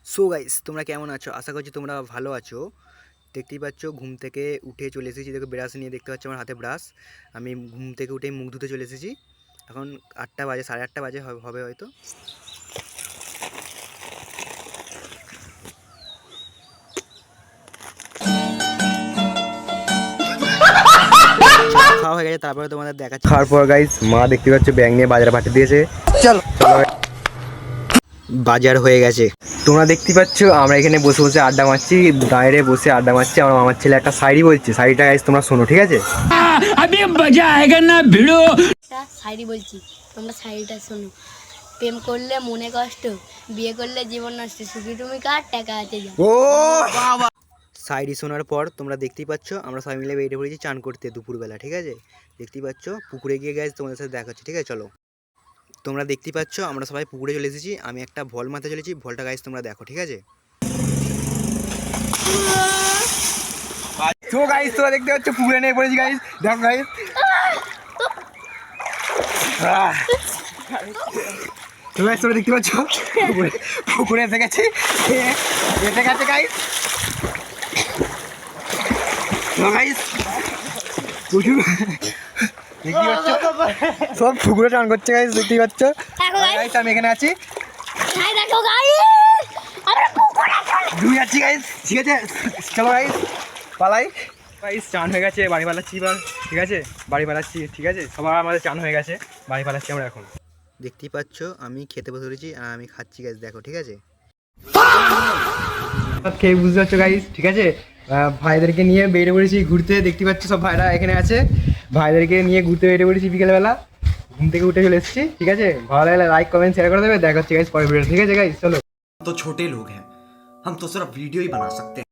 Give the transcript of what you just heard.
So guys, তোমরা কেমন আছো? আশা করছি তোমরা ভালো আছো। দেখতেই পাচ্ছ ঘুম থেকে উঠে চলে এসেছি, দেখো ব্রাশ নিয়ে, দেখতে পাচ্ছ আমার হাতে ব্রাশ। আমি ঘুম থেকে উঠে মুখ ধুতে চলে এসেছি। এখন 8টা বাজে, 8:30 বাজে হবে হয়তো। খাওয়া হয়ে গেছে, তারপরে তোমাদের দেখাচ্ছি। খাওয়ার পর গাইস মা দেখতে পাচ্ছ ব্যাগ নিয়ে বাজারে পাঠিয়ে দিয়েছে। চলো চলো, বাজার হয়ে গেছে। তোমরা দেখতে পাচ্ছ আমরা এখানে বসে বসে আড্ডা মারছি, বাইরে বসে আড্ডা মারছি। আমার মামার ছেলে একটা শায়রি বলছে, শায়রিটা গাইস তোমরা শোনো, ঠিক আছে? अभी मजा आएगा ना भिड़ो। একটা শায়রি বলছি, তোমরা শায়রিটা শোনো। প্রেম করলে মনে কষ্ট, বিয়ে করলে জীবন নষ্ট, সুখী তুমি কার টাকা আছে যা। ও বাবা, শায়রি শোনার পর তোমরা দেখতেই পাচ্ছ আমরা সবাই মিলে বেরিয়ে পড়েছি চান করতে দুপুরবেলা, ঠিক আছে? দেখতেই পাচ্ছ পুকুরে গিয়ে গাইস তোমাদের সাথে দেখা হচ্ছে, ঠিক আছে? চলো। তোমরা দেখতেই পাচ্ছ আমরা সবাই পুকুরে চলে এসেছি। আমি একটা ভল মারতে চলেছি, ভলটা গাইস তোমরা দেখো, ঠিক আছে? তো গাইস তোমরা দেখতে পাচ্ছ পুকুরে নিয়ে পড়েছি গাইস, দেখো গাইস। তো গাইস তোমরা দেখতে পাচ্ছ পুকুরে এসে গেছে, এসে গেছে গাইস। তো গাইস প্রচুর দেখতে পাচ্ছ সব পুকুরে চান করছে গাইস, দেখতেই পাচ্ছ। গাইস আমি এখানে আছি, দেখো গাইস, আমরা পুকুরে দুই আছি গাইস, ঠিক আছে? চলো গাইস পালাই। গাইস চান হয়ে গেছে, বাড়ি পালাচ্ছি এবার, ঠিক আছে? বাড়ি পালাচ্ছি, ঠিক আছে? সবার আমাদের চান হয়ে গেছে, বাড়ি পালাচ্ছি আমরা এখন। দেখতেই পাচ্ছ আমি খেতে বসে পড়েছি আর আমি খাচ্ছি গাইস, দেখো, ঠিক আছে? খেয়ে বুঝতে পারছো গাইস, ঠিক আছে? ভাইদেরকে নিয়ে বেরিয়ে পড়েছি ঘুরতে, দেখতে পাচ্ছ সব ভাইরা এখানে আছে। ভাইদেরকে নিয়ে ঘুরতে বেরিয়ে পড়েছি বিকেলবেলা, ঘুম থেকে উঠে চলে এসেছি, ঠিক আছে? ভালো লাগলে লাইক কমেন্ট শেয়ার করে দেবে। দেখা হচ্ছে গাইস পরের ভিডিও, ঠিক আছে গাইস? চলো। तो छोटे लोग हैं, हम तो सिर्फ वीडियो ही बना सकते हैं।